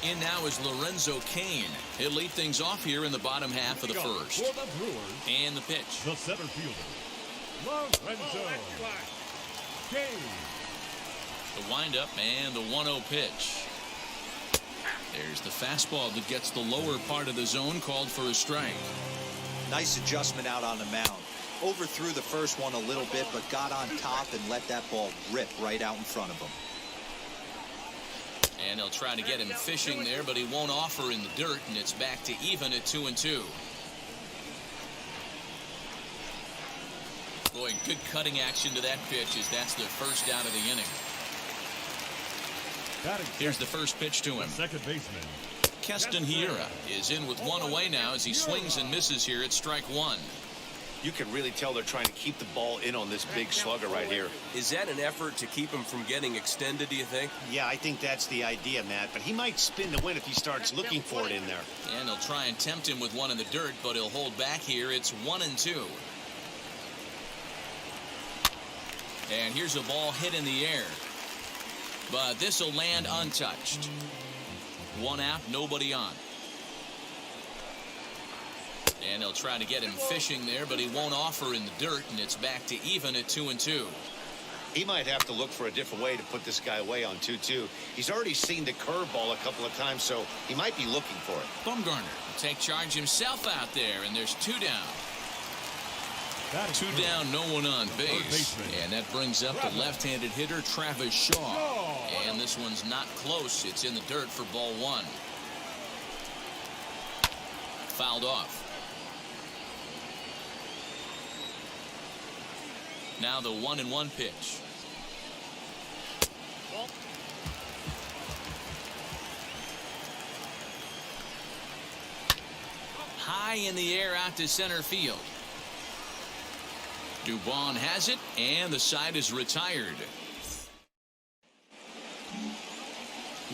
In now is Lorenzo Cain. He'll lead things off here in the bottom half of the first. For the Brewers, and the pitch. the center fielder, Lorenzo Cain. The windup and the 1-0 pitch. There's the fastball that gets the lower part of the zone, called for a strike. Nice adjustment out on the mound. Overthrew the first one a little bit, but got on top and let that ball rip right out in front of him. And they'll try to get him fishing there, but he won't offer in the dirt, and it's back to even at 2-2. Boy, good cutting action to that pitch, as that's the first out of the inning. Here's the first pitch to him. Second baseman Keston Hiura is in with one away now as he swings and misses here at strike one. You can really tell they're trying to keep the ball in on this big slugger right here. Is that an effort to keep him from getting extended, do you think? Yeah, I think that's the idea, Matt. But he might spin the win if he starts looking for it in there. And they'll try and tempt him with one in the dirt, but he'll hold back here. It's 1-2. And here's a ball hit in the air. But this will land untouched. One out, nobody on. And they'll try to get him fishing there, but he won't offer in the dirt, and it's back to even at 2-2. He might have to look for a different way to put this guy away on 2-2. He's already seen the curveball a couple of times, so he might be looking for it. Bumgarner will take charge himself out there, and there's two down. Two down, no one on base. And that brings up the left-handed hitter, Travis Shaw. And this one's not close. It's in the dirt for ball one. Fouled off. Now the 1-1 pitch. High in the air out to center field. Dubon has it, and the side is retired.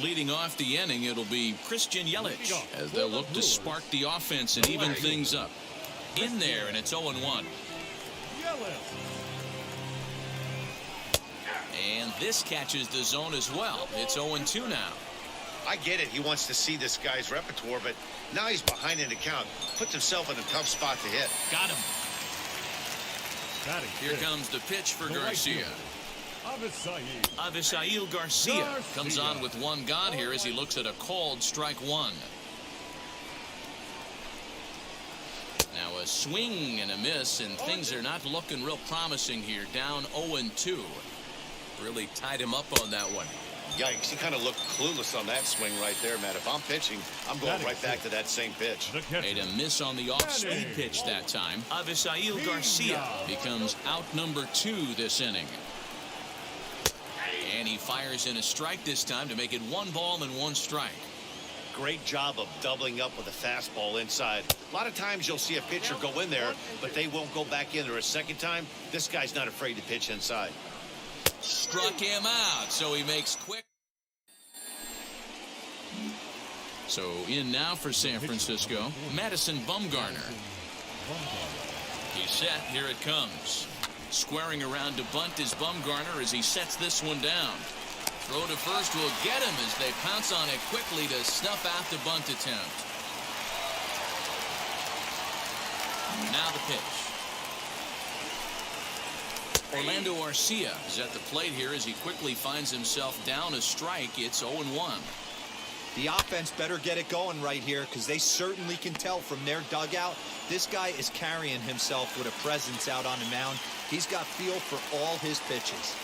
Leading off the inning, it'll be Christian Yelich, as they'll look to spark the offense and even things up. In there, and it's 0-1. And this catches the zone as well. It's 0-2 now. I get it. He wants to see this guy's repertoire, but now he's behind in the count. Puts himself in a tough spot to hit. Got him. Here comes the pitch for Garcia. Avisail Garcia comes on with one gone here as he looks at a called strike one. Now a swing and a miss, and things are not looking real promising here. Down 0-2. Really tied him up on that one. Yikes, he kind of looked clueless on that swing right there, Matt. If I'm pitching, I'm going right back to that same pitch. Made a miss on the off-speed pitch that time. Avisail Garcia becomes out number 2 this inning. And he fires in a strike this time to make it 1 ball and 1 strike. Great job of doubling up with a fastball inside. A lot of times you'll see a pitcher go in there, but they won't go back in there a second time. This guy's not afraid to pitch inside. Struck him out, so he makes quick. So in now for San Francisco, Madison Bumgarner. He's set, here it comes. Squaring around to bunt is Bumgarner as he sets this one down. Throw to first will get him as they pounce on it quickly to snuff out the bunt attempt. Now the pitch. Orlando Arcia is at the plate here as he quickly finds himself down a strike. It's 0-1. The offense better get it going right here, because they certainly can tell from their dugout this guy is carrying himself with a presence out on the mound. He's got feel for all his pitches.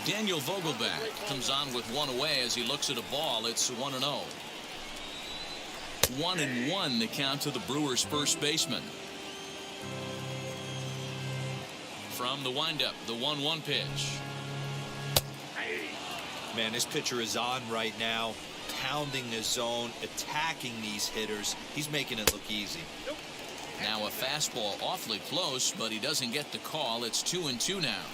Daniel Vogelback comes on with one away as he looks at a ball. It's 1-0. 1-1 the count to the Brewers' first baseman. From the windup, the 1-1 pitch. Man, this pitcher is on right now, pounding the zone, attacking these hitters. He's making it look easy. Now a fastball awfully close, but he doesn't get the call. It's 2-2 now.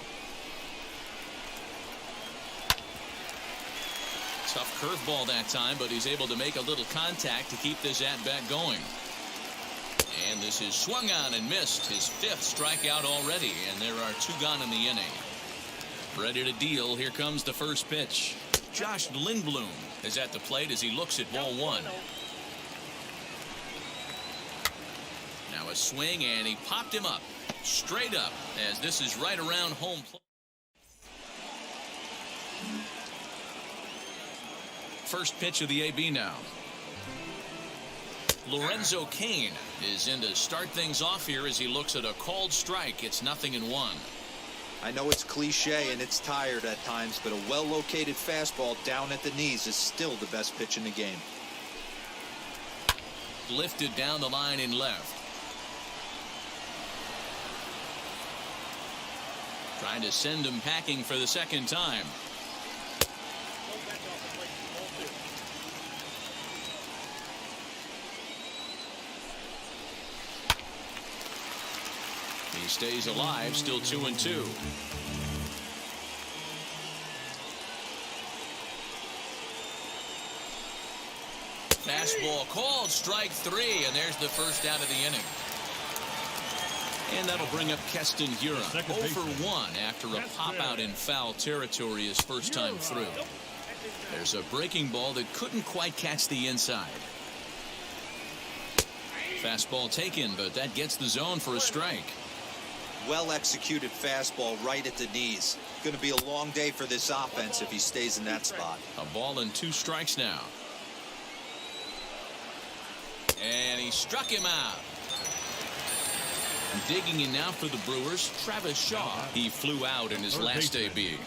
Tough curveball that time, but he's able to make a little contact to keep this at-bat going. And this is swung on and missed. His 5th strikeout already, and there are 2 gone in the inning. Ready to deal. Here comes the first pitch. Josh Lindblom is at the plate as he looks at ball one. Now a swing, and he popped him up. Straight up, as this is right around home plate. First pitch of the AB now. Lorenzo Cain is in to start things off here as he looks at a called strike. It's 0-1. I know it's cliche and it's tired at times, but a well-located fastball down at the knees is still the best pitch in the game. Lifted down the line in left. Trying to send him packing for the second time. He stays alive, still 2-2. Fastball called, strike three, and there's the first out of the inning. And that'll bring up Keston Hiura, 0 for 1 after a pop-out in foul territory his first time through. There's a breaking ball that couldn't quite catch the inside. Fastball taken, but that gets the zone for a strike. Well-executed fastball right at the knees. Going to be a long day for this offense if he stays in that spot. A ball and 2 strikes now. And he struck him out. Digging in now for the Brewers, Travis Shaw. He flew out in his last AB.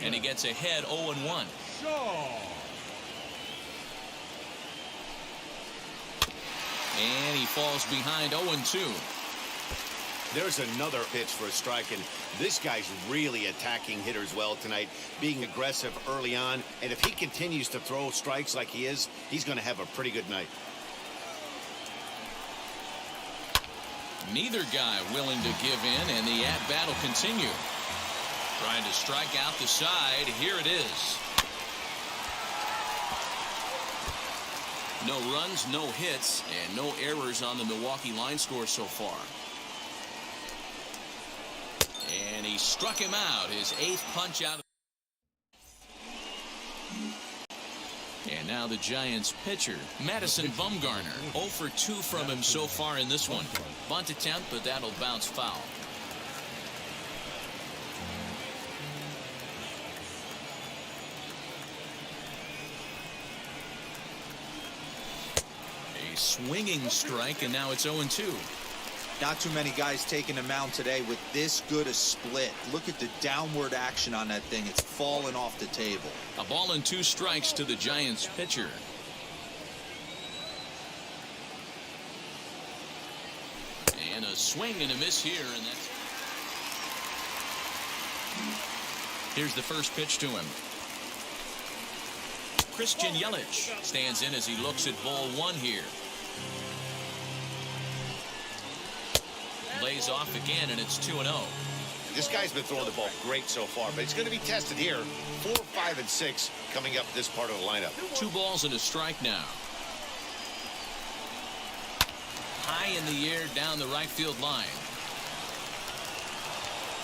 And he gets ahead 0-1. And he falls behind 0-2. There's another pitch for a strike, and this guy's really attacking hitters well tonight, being aggressive early on. And if he continues to throw strikes like he is, he's going to have a pretty good night. Neither guy willing to give in, and the at-bat will continue. Trying to strike out the side. Here it is. No runs, no hits, and no errors on the Milwaukee line score so far. And he struck him out, his 8th punch out. And now the Giants pitcher, Madison Bumgarner. 0 for 2 from him so far in this one. Bunt attempt, but that'll bounce foul. A swinging strike, and now it's 0-2. Not too many guys taking the mound today with this good a split. Look at the downward action on that thing. It's falling off the table. A ball and 2 strikes to the Giants pitcher. And a swing and a miss here, and that's... Here's the first pitch to him. Christian Yelich stands in as he looks at ball 1 here. Lays off again, and it's 2-0. This guy's been throwing the ball great so far, but it's going to be tested here. 4, 5, and 6 coming up this part of the lineup. 2 balls and a strike now. High in the air down the right field line.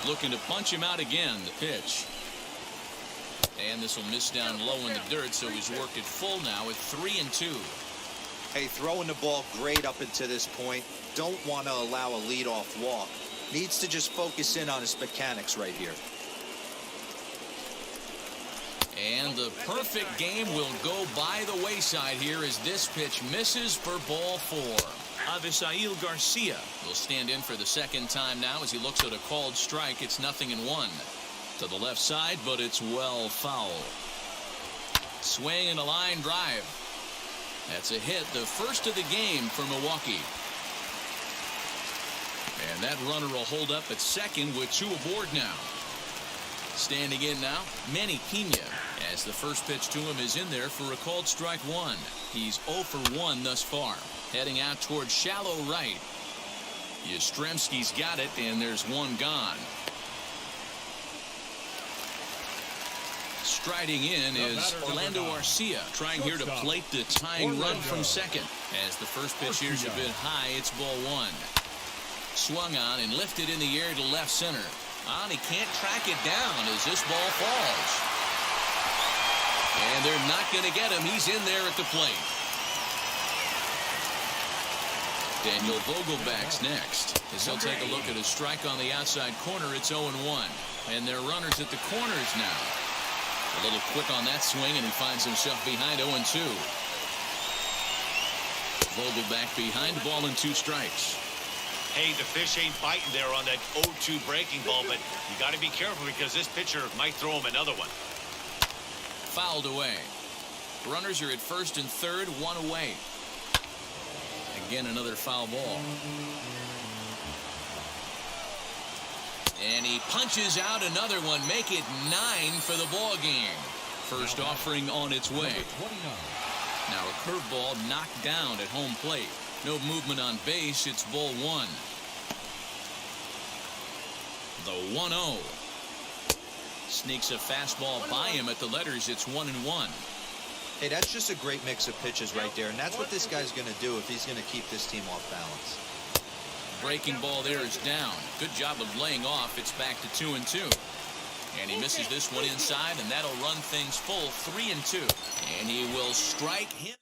Looking to punch him out again, the pitch. And this will miss down low in the dirt, so he's worked it full now at 3-2. Hey, throwing the ball great up until this point. Don't want to allow a leadoff walk. Needs to just focus in on his mechanics right here. And the perfect game will go by the wayside here as this pitch misses for ball 4. Avisail Garcia will stand in for the second time now as he looks at a called strike. It's 0-1. To the left side, but it's well foul. Swing and a line drive. That's a hit, the first of the game for Milwaukee. And that runner will hold up at second with 2 aboard now. Standing in now, Manny Pena, as the first pitch to him is in there for a called strike 1. He's 0 for 1 thus far. Heading out towards shallow right. Yastrzemski's got it, and there's 1 gone. Striding in is Orlando Arcia, trying here to plate the tying run from second. As the first pitch here's a bit high, it's ball 1. Swung on and lifted in the air to left center. On, he can't track it down as this ball falls. And they're not going to get him. He's in there at the plate. Daniel Vogelback's next, as he'll take a look at his strike on the outside corner. It's 0-1. And they're runners at the corners now. A little quick on that swing, and he finds himself behind 0-2. Vogelback behind, ball and 2 strikes. Hey, the fish ain't biting there on that 0-2 breaking ball, but you got to be careful because this pitcher might throw him another one. Fouled away. Runners are at first and third, 1 away. Again, another foul ball. And he punches out another one. Make it 9 for the ball game. First offering on its way. Now a curveball knocked down at home plate. No movement on base. It's ball 1. The 1-0. Sneaks a fastball by him at the letters. It's 1-1. Hey, that's just a great mix of pitches right there, and that's what this guy's going to do if he's going to keep this team off balance. Breaking ball there is down. Good job of laying off. It's back to 2-2. And he misses this one inside, and that'll run things full 3-2. And he will strike him.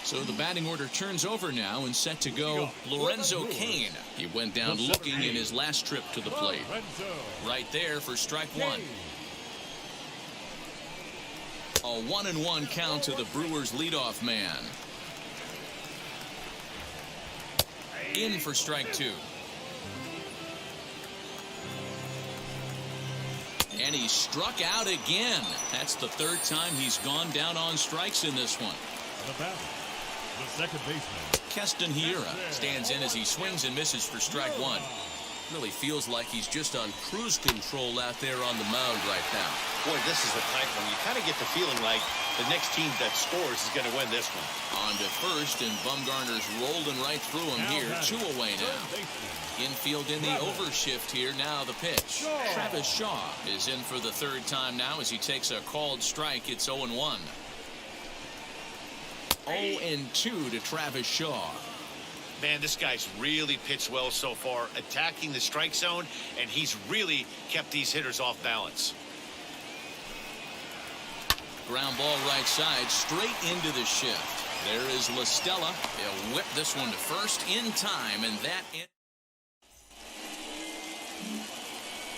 So the batting order turns over now and set to go Lorenzo Cain. He went down looking in his last trip to the plate. Right there for strike 1. A 1-1 count to the Brewers leadoff man. In for strike 2. And he struck out again. That's the 3rd time he's gone down on strikes in this one. The second baseman, Keston Hiura stands in as he swings and misses for strike 1. Really feels like he's just on cruise control out there on the mound right now. Boy, this is a tight one. You kind of get the feeling like the next team that scores is going to win this one. On to first, and Bumgarner's rolling right through him here. 2 away now. Infield in the overshift here. Now the pitch. Travis Shaw is in for the 3rd time now as he takes a called strike. It's 0-1. 0-2 to Travis Shaw. Man, this guy's really pitched well so far, attacking the strike zone, and he's really kept these hitters off balance. Ground ball right side, straight into the shift. There is La Stella. He'll whip this one to first in time, and that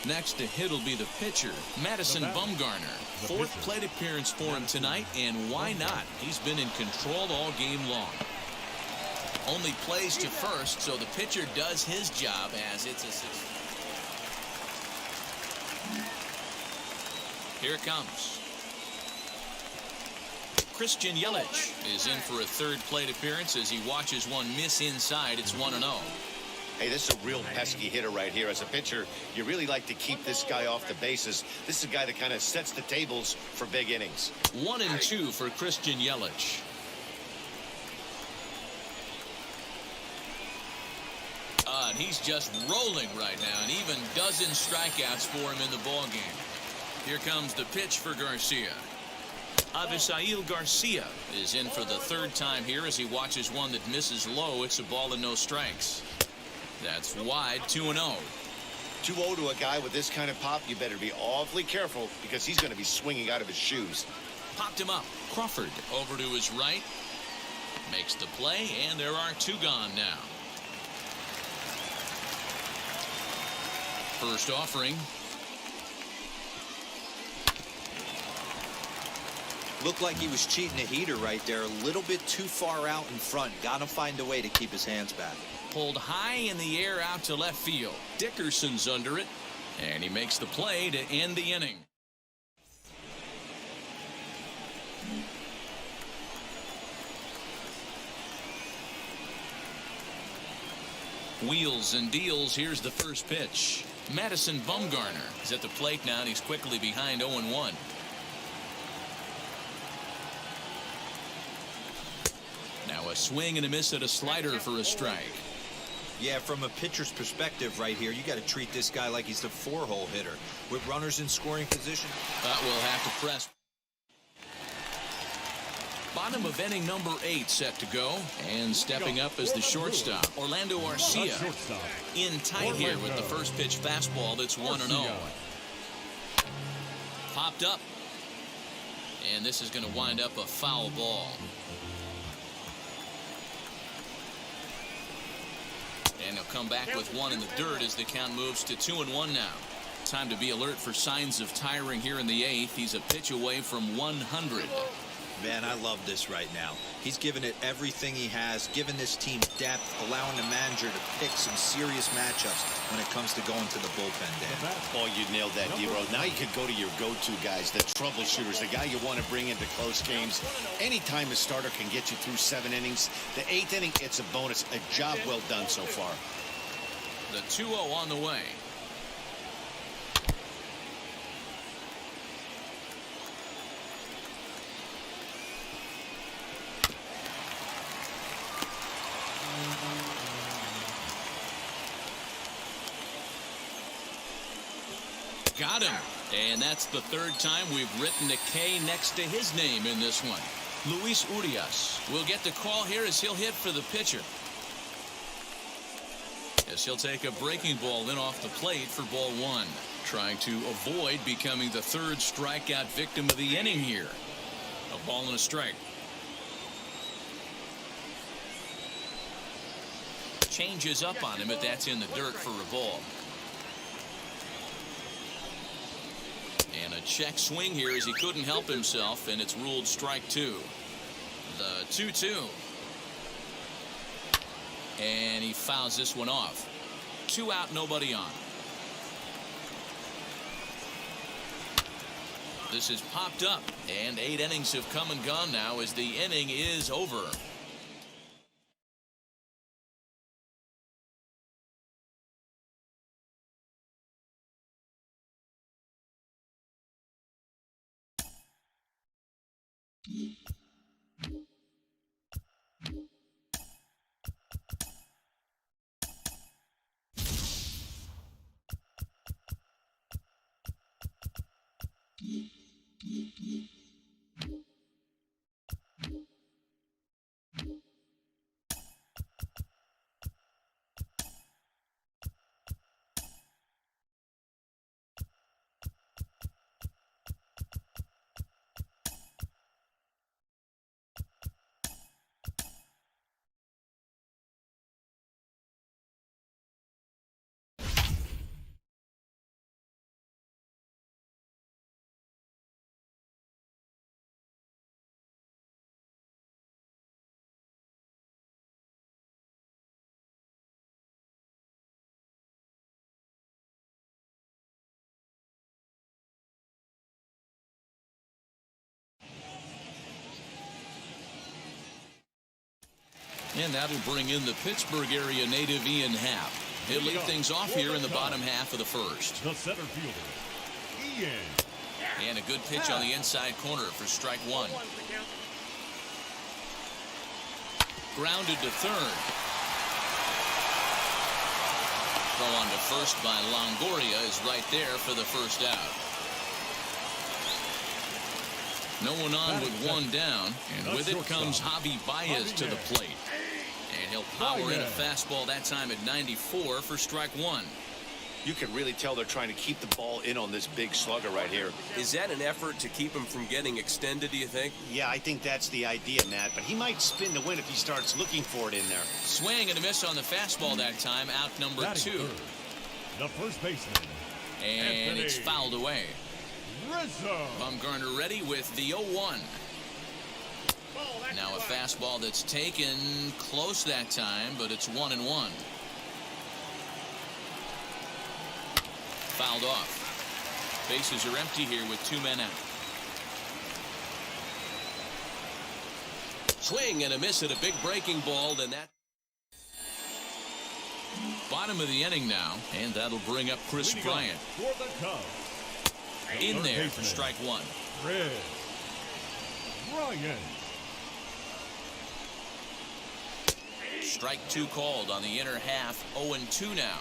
next to hit will be the pitcher, Madison Bumgarner. 4th plate appearance for him tonight, and why not? He's been in control all game long. Only plays to first, so the pitcher does his job as it's a 6. Here it comes. Christian Yelich is in for a 3rd plate appearance as he watches one miss inside. It's 1-0. Hey, this is a real pesky hitter right here. As a pitcher, you really like to keep this guy off the bases. This is a guy that kind of sets the tables for big innings. 1-2 for Christian Yelich. And he's just rolling right now, and even dozen strikeouts for him in the ball game. Here comes the pitch for Garcia. Avisail Garcia is in for the 3rd time here as he watches one that misses low. It's a ball and no strikes. That's wide. 2-0. 2-0 to a guy with this kind of pop. You better be awfully careful because he's going to be swinging out of his shoes. Popped him up. Crawford over to his right. Makes the play, and there are 2 gone now. First offering. Looked like he was cheating a heater right there. A little bit too far out in front. Got to find a way to keep his hands back. Pulled high in the air out to left field. Dickerson's under it, and he makes the play to end the inning. Wheels and deals. Here's the first pitch. Madison Bumgarner is at the plate now, and he's quickly behind 0-1. Now a swing and a miss at a slider for a strike. Yeah, from a pitcher's perspective right here, you got to treat this guy like he's the 4-hole hitter. With runners in scoring position. But we'll have to press. Bottom of inning number 8 set to go. And stepping up is the shortstop, Orlando Arcia. In tight here with the first pitch fastball that's 1-0. Popped up. And this is going to wind up a foul ball. And he'll come back with one in the dirt as the count moves to 2-1 now. Time to be alert for signs of tiring here in the 8th. He's a pitch away from 100. Man, I love this right now. He's given it everything he has, given this team depth, allowing the manager to pick some serious matchups when it comes to going to the bullpen, Dan. Oh, you nailed that, D-Row. Now you could go to your go-to guys, the troubleshooters, the guy you want to bring into close games. Anytime a starter can get you through 7 innings, the 8th inning, it's a bonus. A job well done so far. The 2-0 on the way. Got him. And that's the 3rd time we've written a K next to his name in this one. Luis Urias will get the call here as he'll hit for the pitcher. As he'll take a breaking ball in off the plate for ball 1. Trying to avoid becoming the 3rd strikeout victim of the inning here. A ball and a strike. Changes up on him, but that's in the dirt for a ball. And a check swing here as he couldn't help himself, and it's ruled strike 2. The 2-2. And he fouls this one off. 2 out, nobody on. This is popped up, and 8 innings have come and gone now as the inning is over. And that'll bring in the Pittsburgh area native Ian Happ. He'll lead things off here in the bottom half of the 1st. The center fielder, Ian. And a good pitch on the inside corner for strike 1. Grounded to 3rd. Throw on to first by Longoria is right there for the 1st out. No one on with 1 down, and with it comes Javi Baez to the plate. And he'll power in a fastball that time at 94 for strike 1. You can really tell they're trying to keep the ball in on this big slugger right here. Is that an effort to keep him from getting extended, do you think? Yeah, I think that's the idea, Matt, but he might spin the win if he starts looking for it in there. Swing and a miss on the fastball that time, out number 2. The first baseman. And it's fouled away. Rizzo. Bumgarner ready with the 0-1. Now a fastball that's taken close that time, but it's 1-1. Fouled off. Bases are empty here with 2 men out. Swing and a miss at a big breaking ball, then that. Bottom of the inning now, and that'll bring up Chris Bryant. For the Cubs. In there for strike 1. Chris Bryant. Strike 2 called on the inner half. 0-2 now.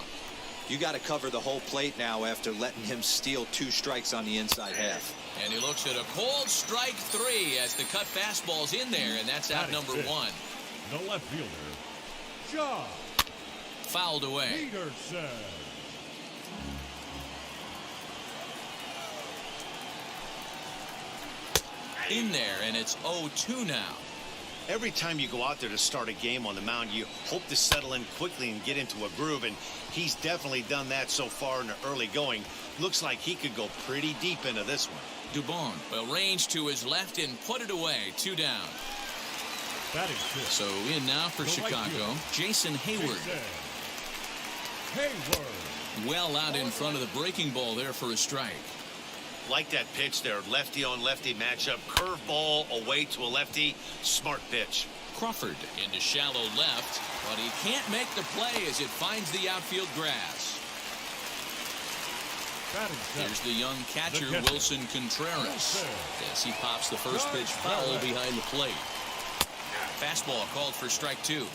You got to cover the whole plate now after letting him steal 2 strikes on the inside half. And he looks at a cold strike 3 as the cut fastball's in there, and that's out number 1. The left fielder, John. Fouled away. Peterson. In there, and it's 0-2 now. Every time you go out there to start a game on the mound, you hope to settle in quickly and get into a groove, and he's definitely done that so far in the early going. Looks like he could go pretty deep into this one. Dubon will range to his left and put it away. 2 down. So in now for Chicago, Jason Hayward. Well out in front of the breaking ball there for a strike. Like that pitch there, lefty on lefty matchup, curveball away to a lefty, smart pitch. Crawford into shallow left, but he can't make the play as it finds the outfield grass. Here's the young catcher, Wilson Contreras, as he pops the first pitch foul behind the plate. Fastball called for strike 2.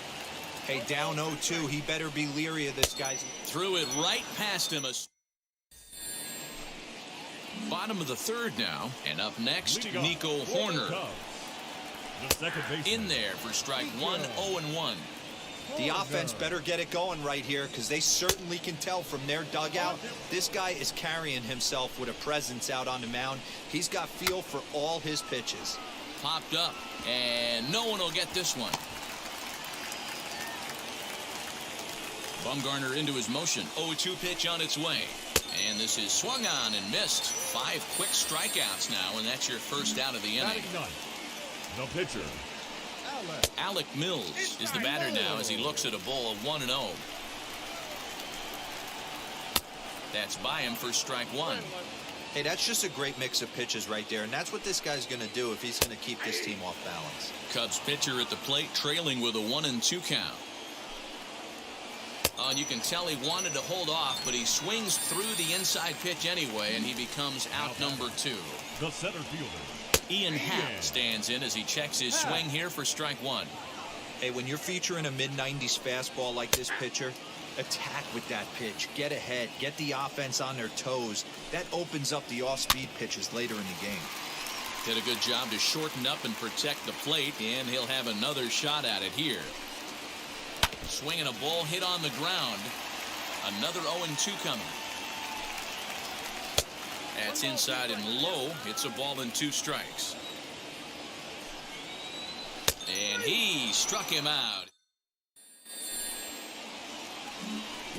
Hey, down 0-2, he better be leery of this guy. Threw it right past him. Bottom of the third now, and up next, Nico Horner. In there for strike 1, 0-1. The offense better get it going right here, because they certainly can tell from their dugout. This guy is carrying himself with a presence out on the mound. He's got feel for all his pitches. Popped up, and no one will get this one. Bumgarner into his motion. 0-2 pitch on its way. And this is swung on and missed. 5 quick strikeouts now, and that's your first out of the inning. The pitcher, Alec Mills is the batter now as he looks at a ball of 1-0. That's by him for strike 1. Hey, that's just a great mix of pitches right there, and that's what this guy's going to do if he's going to keep this team off balance. Cubs pitcher at the plate, trailing with a 1-2 count. And you can tell he wanted to hold off, but he swings through the inside pitch anyway, and he becomes out number 2. the center fielder, Ian Happ stands in as he checks his swing here for strike 1. Hey, when you're featuring a mid-90s fastball like this pitcher, attack with that pitch. Get ahead. Get the offense on their toes. That opens up the off-speed pitches later in the game. Did a good job to shorten up and protect the plate, and he'll have another shot at it here. Swinging a ball hit on the ground. Another 0-2 coming. That's inside and low. It's a ball and 2 strikes. And he struck him out.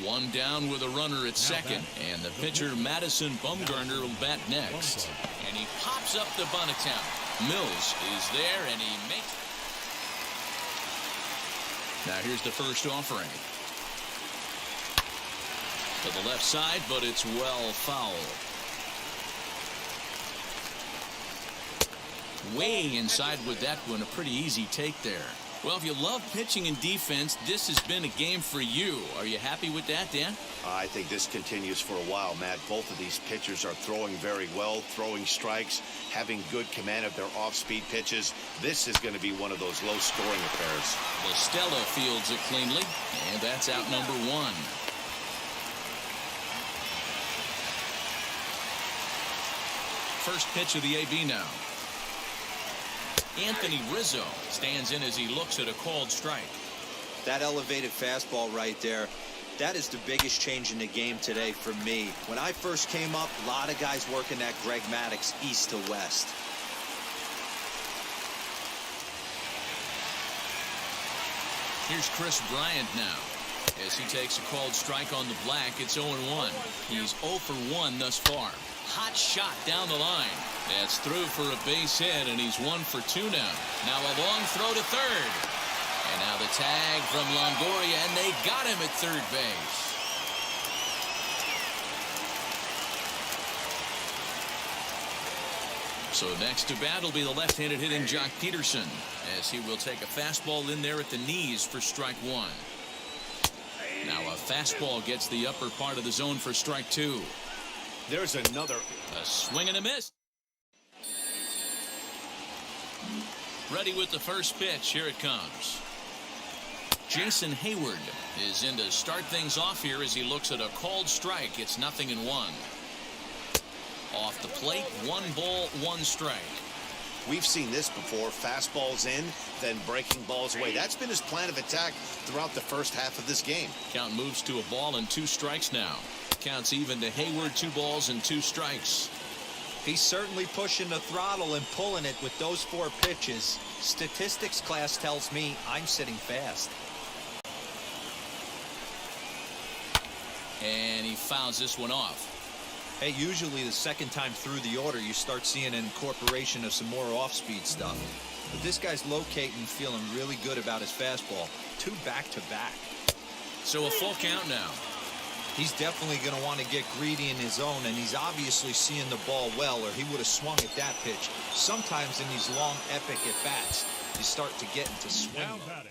1 down with a runner at second. And the pitcher, Madison Bumgarner, will bat next. And he pops up the bunt attempt. Mills is there, and he makes it. Now here's the first offering. To the left side, but it's well foul. Way inside with that one. A pretty easy take there. Well, if you love pitching and defense, this has been a game for you. Are you happy with that, Dan? I think this continues for a while, Matt. Both of these pitchers are throwing very well, throwing strikes, having good command of their off-speed pitches. This is going to be one of those low-scoring affairs. Stella fields it cleanly, and that's out number 1. First pitch of the AB now. Anthony Rizzo stands in as he looks at a called strike. That elevated fastball right there, that is the biggest change in the game today for me. When I first came up, a lot of guys working that Greg Maddux east to west. Here's Chris Bryant now. As he takes a called strike on the black, it's 0-1. He's 0 for 1 thus far. Hot shot down the line. That's through for a base hit, and he's 1 for 2 now. Now a long throw to third. And now the tag from Longoria, and they got him at third base. So next to bat will be the left-handed hitting Jock Peterson, as he will take a fastball in there at the knees for strike 1. Now a fastball gets the upper part of the zone for strike 2. There's another. A swing and a miss. Ready with the first pitch. Here it comes. Jason Hayward is in to start things off here as he looks at a called strike. It's 0-1. Off the plate, 1 ball, 1 strike. We've seen this before. Fastballs in, then breaking balls away. That's been his plan of attack throughout the first half of this game. Count moves to a ball and 2 strikes now. Counts even to Hayward, 2 balls and 2 strikes. He's certainly pushing the throttle and pulling it with those 4 pitches. Statistics class tells me I'm sitting fast. And he fouls this one off. Hey, usually the second time through the order, you start seeing an incorporation of some more off-speed stuff. But this guy's locating, feeling really good about his fastball. 2 back-to-back. So a full count now. He's definitely going to want to get greedy in his zone, and he's obviously seeing the ball well, or he would have swung at that pitch. Sometimes in these long, epic at-bats, you start to get into swing. Now batting.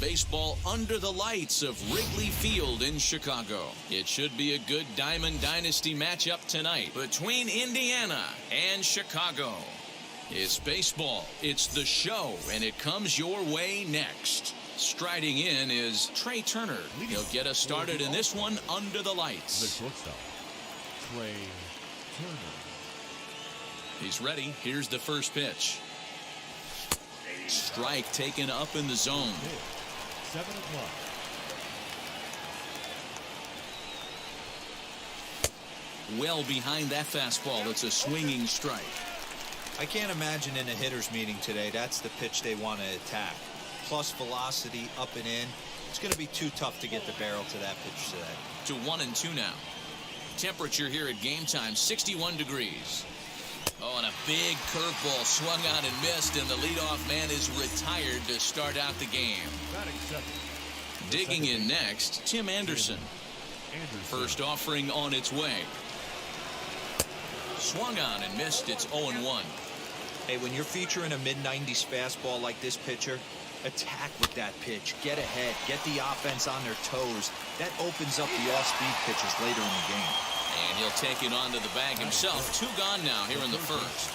Baseball under the lights of Wrigley Field in Chicago. It should be a good Diamond Dynasty matchup tonight between Indiana and Chicago. It's baseball, it's the show, and it comes your way next. Striding in is Trey Turner. He'll get us started in this one under the lights. The shortstop, Trey Turner. He's ready. Here's the first pitch. Strike taken up in the zone. 7 o'clock. Well behind that fastball. It's a swinging strike. I can't imagine in a hitter's meeting today that's the pitch they want to attack. Plus velocity up and in. It's going to be too tough to get the barrel to that pitch today. To 1-2 now. Temperature here at game time, 61 degrees. Oh, and a big curveball swung on and missed, and the leadoff man is retired to start out the game. Digging in next, Tim Anderson. First offering on its way. Swung on and missed. It's 0-1. Hey, when you're featuring a mid-90s fastball like this pitcher, attack with that pitch. Get ahead. Get the offense on their toes. That opens up the off-speed pitches later in the game. And he'll take it onto the bag himself. 2 gone now here in the first.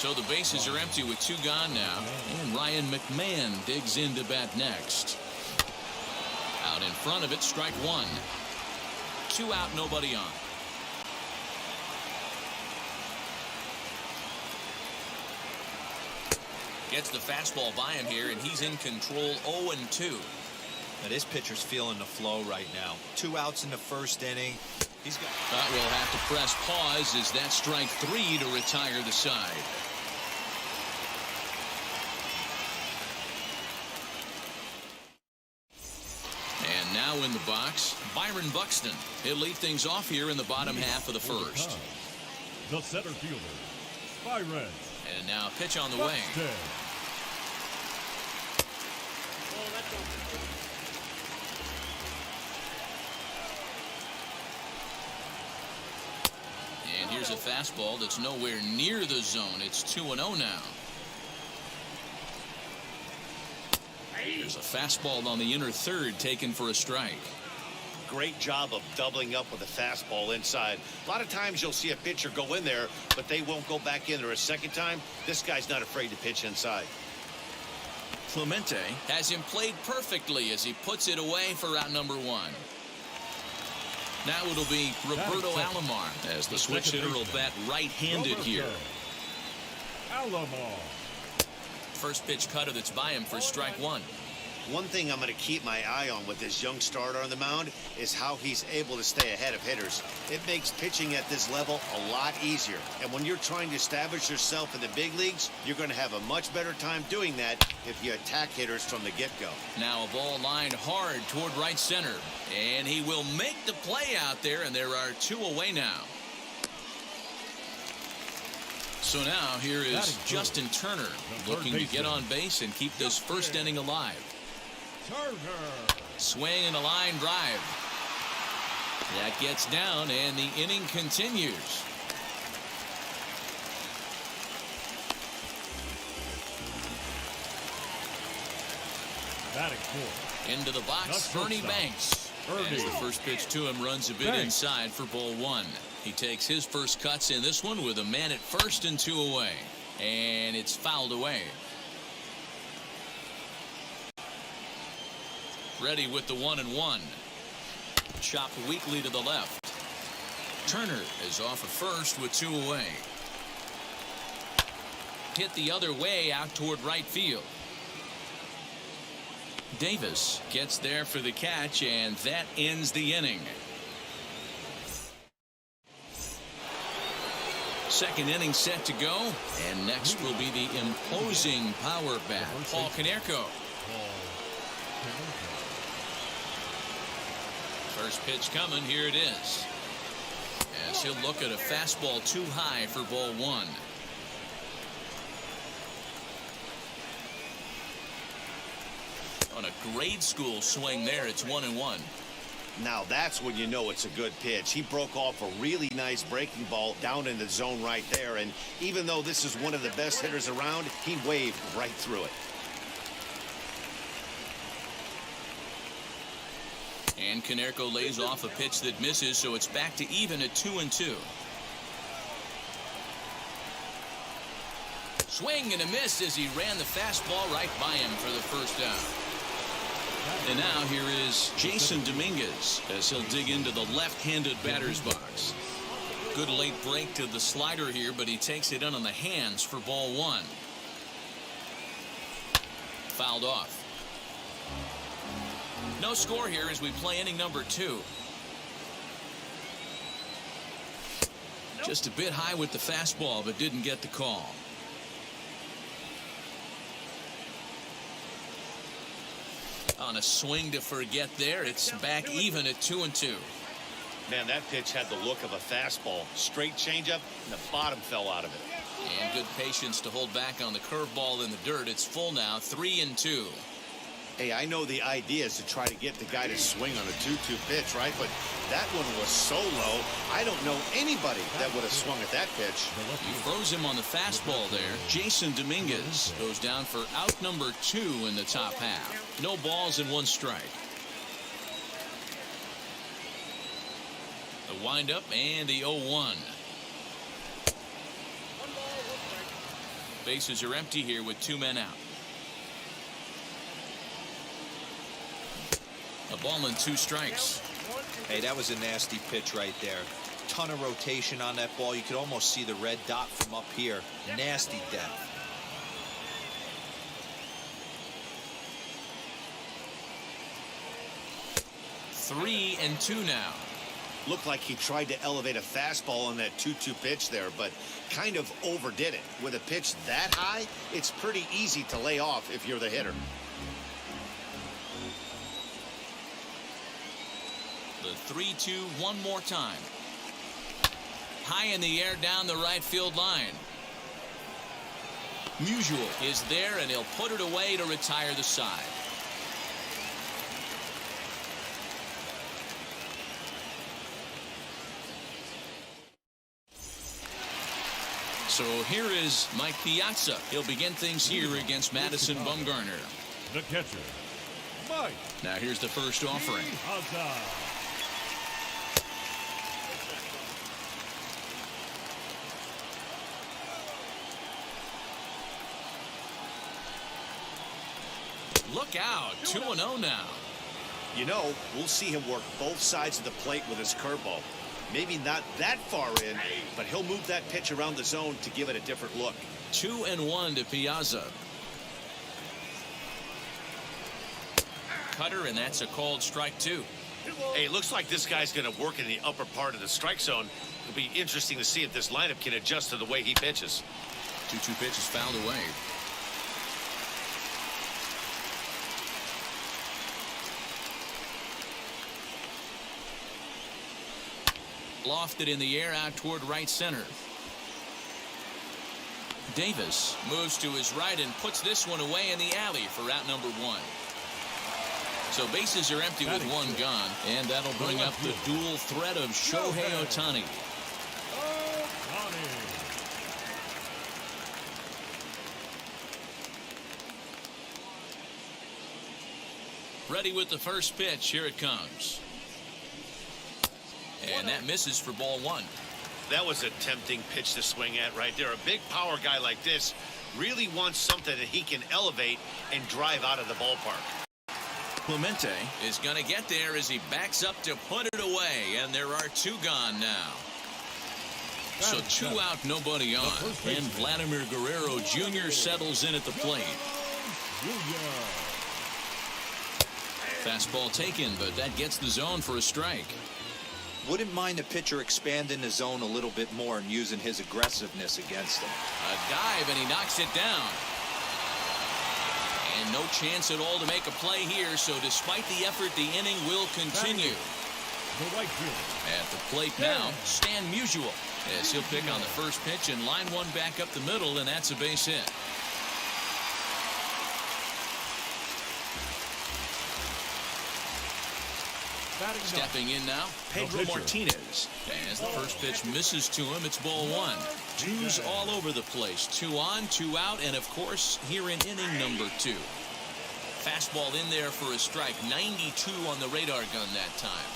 So the bases are empty with 2 gone now. And Ryan McMahon digs in to bat next. Out in front of it, strike 1. 2 out, nobody on. Gets the fastball by him here, and he's in control. 0-2. Now this pitcher's feeling the flow right now. 2 outs in the first inning. He's got. But we'll have to press pause as that strike 3 to retire the side. And now in the box, Byron Buxton. He'll lead things off here in the bottom half of the first. The center fielder, Byron. And now pitch on the way. And here's a fastball that's nowhere near the zone. It's 2-0 now. There's a fastball on the inner third taken for a strike. great job of doubling up with a fastball inside. A lot of times you'll see a pitcher go in there, but they won't go back in there a second time. This guy's not afraid to pitch inside. Clemente has him played perfectly as he puts it away for out number one. Now it'll be Roberto Alomar as the switch hitter will bat right-handed here. Alomar. First pitch cutter that's by him for strike one. One thing I'm going to keep my eye on with this young starter on the mound is how he's able to stay ahead of hitters. It makes pitching at this level a lot easier. And when you're trying to establish yourself in the big leagues, you're going to have a much better time doing that if you attack hitters from the get-go. Now a ball lined hard toward right center. And he will make the play out there, and there are two away now. So now here is Justin Turner looking to get on base and keep this first inning alive. Turner. Swing and a line drive. That gets down, and the inning continues. Batting fourth. Into the box, Ernie Banks. As the first pitch to him runs a bit inside for ball one. He takes his first cuts in this one with a man at first and two away. And it's fouled away. Ready with the 1-1. Chopped weakly to the left. Turner is off at first with two away. Hit the other way out toward right field. Davis gets there for the catch, and that ends the inning. Second inning set to go, and next will be the imposing power bat, Paul Konerko. First pitch coming, here it is. As he'll look at a fastball too high for ball one. On a grade school swing there, it's 1-1. Now that's when you know it's a good pitch. He broke off a really nice breaking ball down in the zone right there, and even though this is one of the best hitters around, he waved right through it. And Konerko lays off a pitch that misses, so it's back to even at 2-2. Swing and a miss as he ran the fastball right by him for the first down. And now here is Jason Dominguez as he'll dig into the left-handed batter's box. Good late break to the slider here, but he takes it in on the hands for ball one. Fouled off. No score here as we play inning number 2. Just a bit high with the fastball, but didn't get the call. On a swing to forget there, it's back even at 2-2. Man, that pitch had the look of a fastball. Straight changeup, and the bottom fell out of it. And good patience to hold back on the curveball in the dirt. It's full now, 3-2. Hey, I know the idea is to try to get the guy to swing on a 2-2 pitch, right? But that one was so low, I don't know anybody that would have swung at that pitch. He froze him on the fastball there. Jason Dominguez goes down for out number 2 in the top half. No balls and 1 strike. The windup and the 0-1. Bases are empty here with 2 men out. A ball and 2 strikes. Hey, that was a nasty pitch right there. Ton of rotation on that ball. You could almost see the red dot from up here. Nasty depth. Three and 2 now. Looked like he tried to elevate a fastball on that 2-2 pitch there, but kind of overdid it. With a pitch that high, it's pretty easy to lay off if you're the hitter. The 3-2 one more time. High in the air down the right field line. Musial is there, and he'll put it away to retire the side. So here is Mike Piazza. He'll begin things here against Madison Bumgarner. The catcher, Mike. Now here's the first offering. Piazza. Look out, 2-0 now. You know, we'll see him work both sides of the plate with his curveball. Maybe not that far in, but he'll move that pitch around the zone to give it a different look. 2-1 to Piazza. Cutter, and that's a called strike 2. Hey, it looks like this guy's going to work in the upper part of the strike zone. It'll be interesting to see if this lineup can adjust to the way he pitches. 2-2 pitch is fouled away. Lofted in the air out toward right center. Davis moves to his right and puts this one away in the alley for out number 1. So bases are empty with one gone, and that'll bring up the dual threat of Shohei Ohtani. Ready with the first pitch. Here it comes. And that misses for ball 1. That was a tempting pitch to swing at right there. A big power guy like this really wants something that he can elevate and drive out of the ballpark. Clemente is going to get there as he backs up to put it away, and there are 2 gone now. So 2 out, nobody on, and Vladimir Guerrero Jr. settles in at the plate. Fastball taken, but that gets the zone for a strike. Wouldn't mind the pitcher expanding the zone a little bit more and using his aggressiveness against him. A dive, and he knocks it down. And no chance at all to make a play here, so despite the effort, the inning will continue. At the plate now, Stan Musial, as he'll pick on the first pitch and line one back up the middle, and that's a base hit. Stepping in now, Pedro Martinez. As the first pitch misses to him, it's ball 1. 2's all over the place. 2 on, 2 out, and of course, here in inning number 2. Fastball in there for a strike. 92 on the radar gun that time.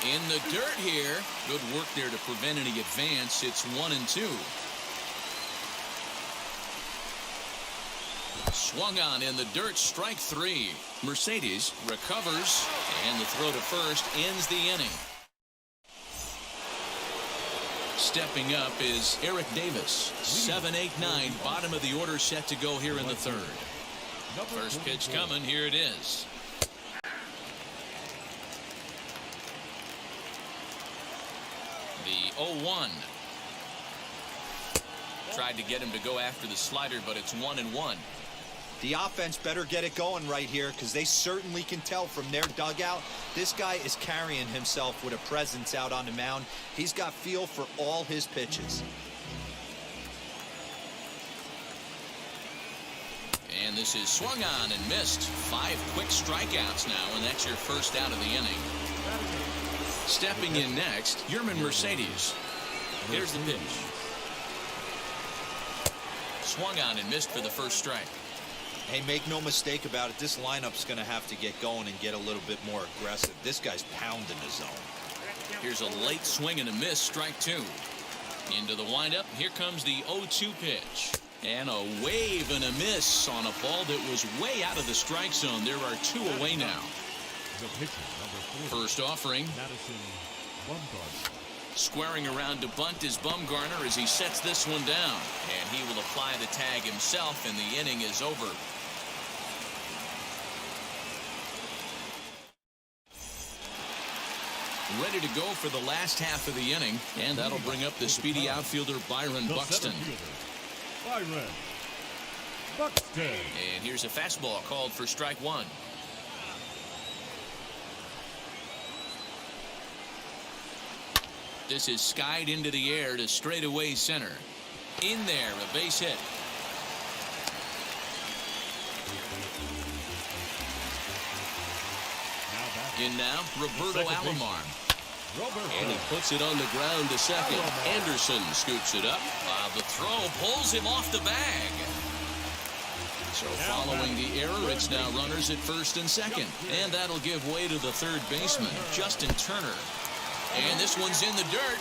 In the dirt here. Good work there to prevent any advance. It's 1-2. Swung on in the dirt, strike 3. Mercedes recovers, and the throw to first ends the inning. Stepping up is Eric Davis. 7-8-9, bottom of the order set to go here in the third. First pitch coming, here it is. The 0-1. Tried to get him to go after the slider, but it's 1-1. The offense better get it going right here, because they certainly can tell from their dugout this guy is carrying himself with a presence out on the mound. He's got feel for all his pitches. And this is swung on and missed. 5 quick strikeouts now, and that's your first out of the inning. Stepping in next, Yerman Mercedes. Here's the pitch. Swung on and missed for the first strike. Hey, make no mistake about it, this lineup's going to have to get going and get a little bit more aggressive. This guy's pounding the zone. Here's a late swing and a miss, strike 2. Into the windup, here comes the 0-2 pitch. And a wave and a miss on a ball that was way out of the strike zone. There are 2 away now. First offering. Squaring around to bunt is Bumgarner as he sets this one down. And he will apply the tag himself, and the inning is over. Ready to go for the last half of the inning, and that'll bring up the speedy outfielder Byron Buxton. Byron Buxton. And here's a fastball called for strike 1. This is skied into the air to straightaway center. In there, a base hit. In now, Roberto Alomar. And he puts it on the ground to second. Anderson scoops it up. The throw pulls him off the bag. So following the error, it's now runners at first and second. And that'll give way to the third baseman, Justin Turner. And this one's in the dirt.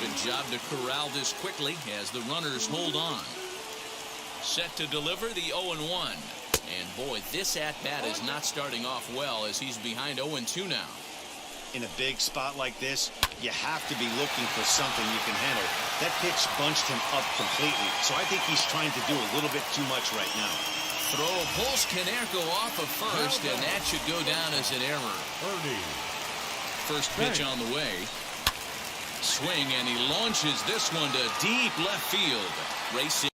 Good job to corral this quickly as the runners hold on. Set to deliver the 0-1. And boy, this at-bat is not starting off well as he's behind 0-2 now. In a big spot like this, you have to be looking for something you can handle. That pitch bunched him up completely, so I think he's trying to do a little bit too much right now. Throw pulls Canerco off of first, and that should go down as an error. First pitch on the way. Swing, and he launches this one to deep left field. Racing.